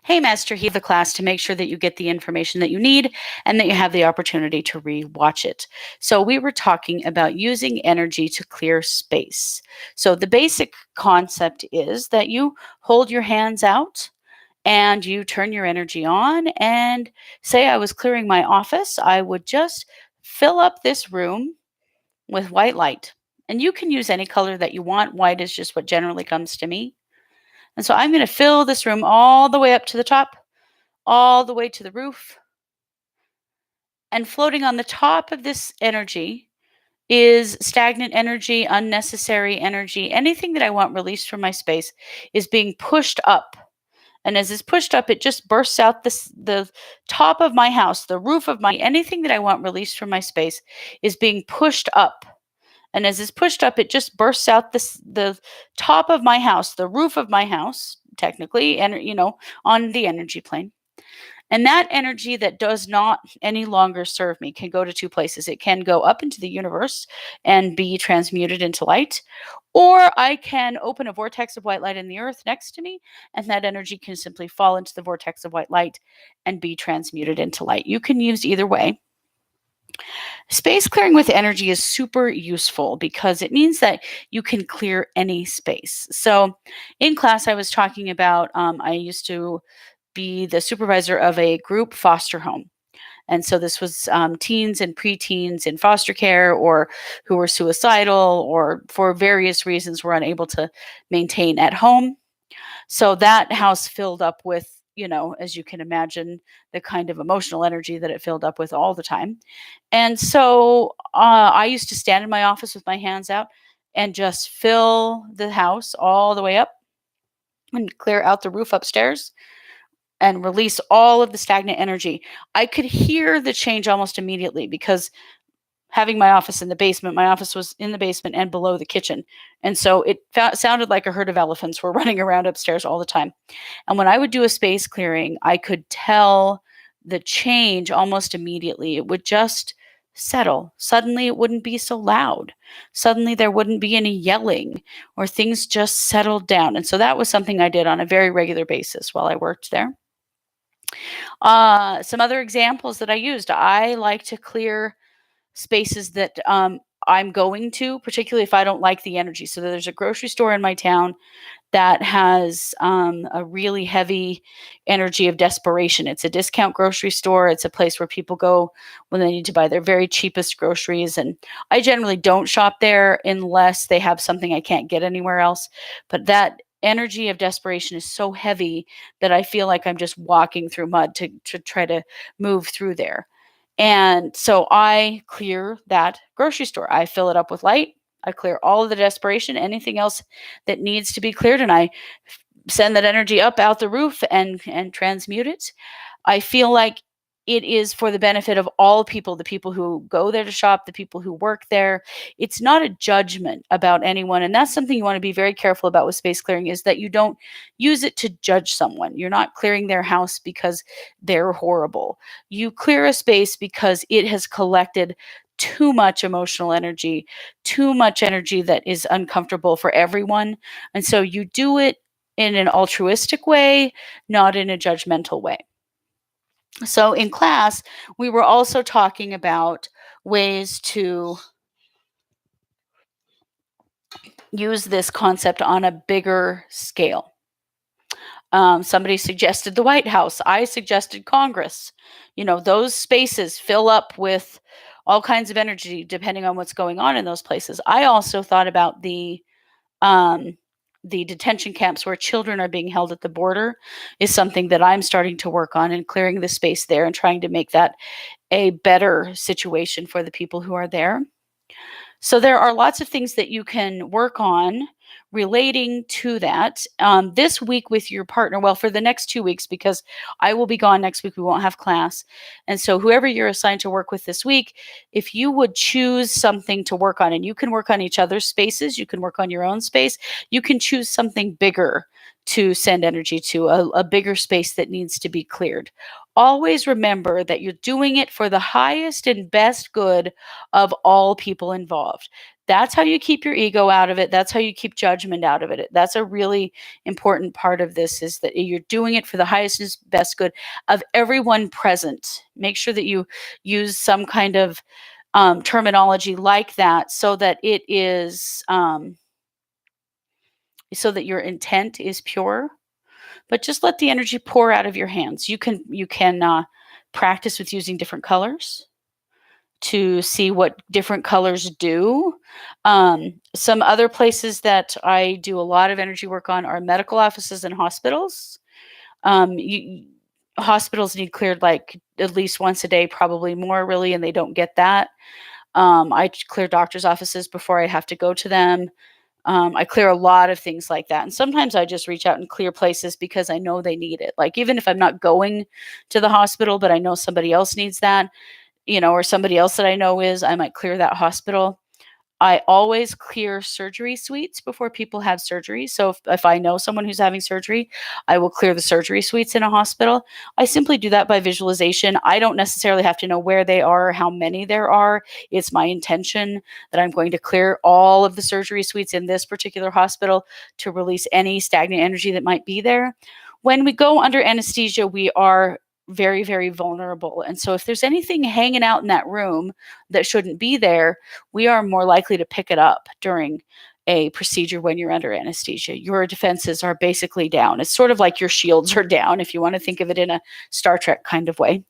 Hey, Master Heal the class to make sure that you get the information that you need and that you have the opportunity to re-watch it. So we were talking about using energy to clear space. So the basic concept is that you hold your hands out and you turn your energy on and say I was clearing my office, I would just fill up this room with white light. And you can use any color that you want. White is just what generally comes to me. And so I'm going to fill this room all the way up to the top, all the way to the roof. And floating on the top of this energy is stagnant energy, unnecessary energy. Anything that I want released from my space is being pushed up. And as it's pushed up, it just bursts out the top of my house, the roof of my anything that I want released from my space is being pushed up. And as it's pushed up, it just bursts out the top of my house, the roof of my house, technically, and on the energy plane. And that energy that does not any longer serve me can go to two places. It can go up into the universe and be transmuted into light, or I can open a vortex of white light in the earth next to me, and that energy can simply fall into the vortex of white light and be transmuted into light. You can use either way. Space clearing with energy is super useful because it means that you can clear any space. So in class, I was talking about I used to be the supervisor of a group foster home. And so this was teens and preteens in foster care or who were suicidal or for various reasons were unable to maintain at home. So that house filled up with, as you can imagine, the kind of emotional energy that it filled up with all the time. And so I used to stand in my office with my hands out and just fill the house all the way up and clear out the roof upstairs and release all of the stagnant energy. I could hear the change almost immediately because having my office in the basement, my office was in the basement and below the kitchen. And so it sounded like a herd of elephants were running around upstairs all the time. And when I would do a space clearing, I could tell the change almost immediately. It would just settle. Suddenly, it wouldn't be so loud. Suddenly, there wouldn't be any yelling, or things just settled down. And so that was something I did on a very regular basis while I worked there. Some other examples that I used, I like to clear spaces that I'm going to, particularly if I don't like the energy. So there's a grocery store in my town that has a really heavy energy of desperation. It's a discount grocery store. It's a place where people go when they need to buy their very cheapest groceries. And I generally don't shop there unless they have something I can't get anywhere else. But that energy of desperation is so heavy that I feel like I'm just walking through mud to try to move through there. And so I clear that grocery store. I fill it up with light. I clear all of the desperation, anything else that needs to be cleared, and I send that energy up out the roof and transmute it. I feel like it is for the benefit of all people, the people who go there to shop, the people who work there. It's not a judgment about anyone. And that's something you want to be very careful about with space clearing, is that you don't use it to judge someone. You're not clearing their house because they're horrible. You clear a space because it has collected too much emotional energy, too much energy that is uncomfortable for everyone. And so you do it in an altruistic way, not in a judgmental way. So in class, we were also talking about ways to use this concept on a bigger scale. Somebody suggested the White House. I suggested Congress. Those spaces fill up with all kinds of energy depending on what's going on in those places. I also thought about the detention camps where children are being held at the border is something that I'm starting to work on, and clearing the space there and trying to make that a better situation for the people who are there. So there are lots of things that you can work on relating to that this week with your partner. Well, for the next 2 weeks, because I will be gone next week, we won't have class. And so whoever you're assigned to work with this week, if you would choose something to work on, and you can work on each other's spaces, you can work on your own space, you can choose something bigger to send energy to, a bigger space that needs to be cleared. Always remember that you're doing it for the highest and best good of all people involved. That's how you keep your ego out of it. That's how you keep judgment out of it. That's a really important part of this, is that you're doing it for the highest and best good of everyone present. Make sure that you use some kind of terminology like that, so that it is so that your intent is pure. But just let the energy pour out of your hands. You can practice with using different colors to see what different colors do. Some other places that I do a lot of energy work on are medical offices and hospitals. You, hospitals need cleared like at least once a day, probably more, really, and they don't get that. I clear doctors' offices before I have to go to them. I clear a lot of things like that. And sometimes I just reach out and clear places because I know they need it. Like, even if I'm not going to the hospital, but I know somebody else needs that, or somebody else that I know is, I might clear that hospital. I always clear surgery suites before people have surgery. So if I know someone who's having surgery, I will clear the surgery suites in a hospital. I simply do that by visualization. I don't necessarily have to know where they are or how many there are. It's my intention that I'm going to clear all of the surgery suites in this particular hospital to release any stagnant energy that might be there. When we go under anesthesia, we are very, very vulnerable. And so if there's anything hanging out in that room that shouldn't be there, we are more likely to pick it up during a procedure when you're under anesthesia. Your defenses are basically down. It's sort of like your shields are down, if you want to think of it in a Star Trek kind of way.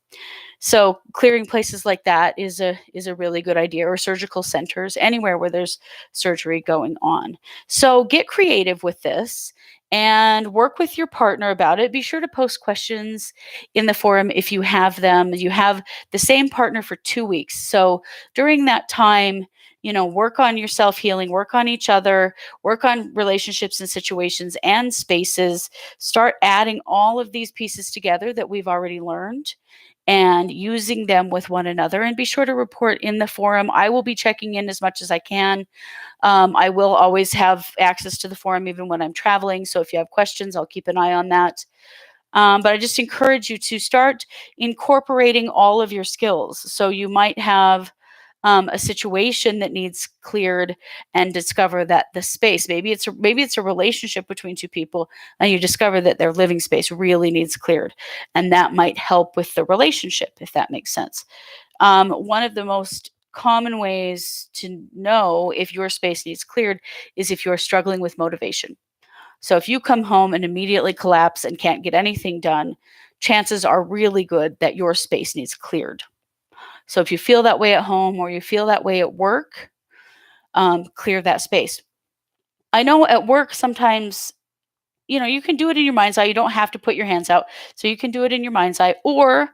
So clearing places like that is a really good idea, or surgical centers, anywhere where there's surgery going on. So get creative with this and work with your partner about it. Be sure to post questions in the forum if you have them. You have the same partner for 2 weeks. So during that time, work on your self-healing, work on each other, work on relationships and situations and spaces. Start adding all of these pieces together that we've already learned and using them with one another. And be sure to report in the forum. I will be checking in as much as I can. I will always have access to the forum even when I'm traveling. So if you have questions, I'll keep an eye on that. But I just encourage you to start incorporating all of your skills. So you might have a situation that needs cleared, and discover that the space, maybe it's a relationship between two people, and you discover that their living space really needs cleared, and that might help with the relationship, if that makes sense. One of the most common ways to know if your space needs cleared is if you're struggling with motivation. So if you come home and immediately collapse and can't get anything done, chances are really good that your space needs cleared. So if you feel that way at home or you feel that way at work, clear that space. I know at work sometimes, you can do it in your mind's eye. You don't have to put your hands out. So you can do it in your mind's eye. Or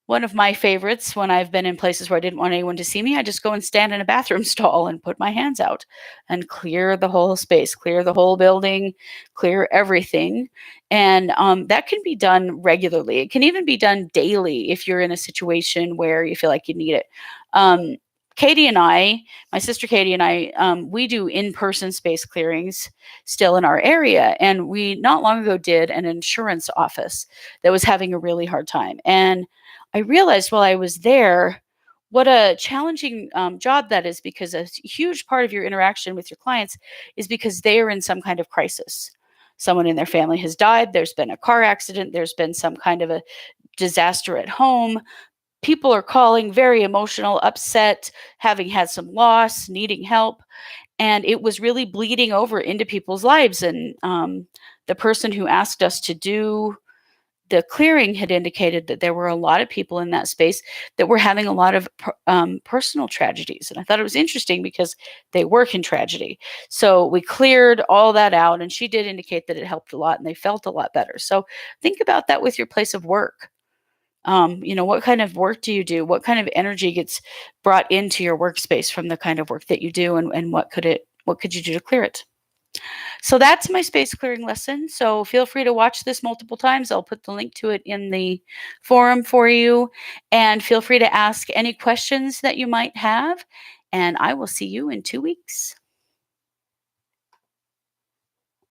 one of my favorites, when I've been in places where I didn't want anyone to see me, I just go and stand in a bathroom stall and put my hands out and clear the whole space, clear the whole building, clear everything. And that can be done regularly. It can even be done daily if you're in a situation where you feel like you need it. Katie and I, my sister Katie and I, we do in-person space clearings still in our area. And we not long ago did an insurance office that was having a really hard time. And I realized while I was there what a challenging job that is, because a huge part of your interaction with your clients is because they are in some kind of crisis. Someone in their family has died, there's been a car accident, there's been some kind of a disaster at home. People are calling very emotional, upset, having had some loss, needing help. And it was really bleeding over into people's lives. And the person who asked us to do the clearing had indicated that there were a lot of people in that space that were having a lot of personal tragedies. And I thought it was interesting because they work in tragedy. So we cleared all that out, and she did indicate that it helped a lot and they felt a lot better. So think about that with your place of work. What kind of work do you do? What kind of energy gets brought into your workspace from the kind of work that you do, and what could you do to clear it? So that's my space clearing lesson. So feel free to watch this multiple times. I'll put the link to it in the forum for you. And feel free to ask any questions that you might have. And I will see you in 2 weeks.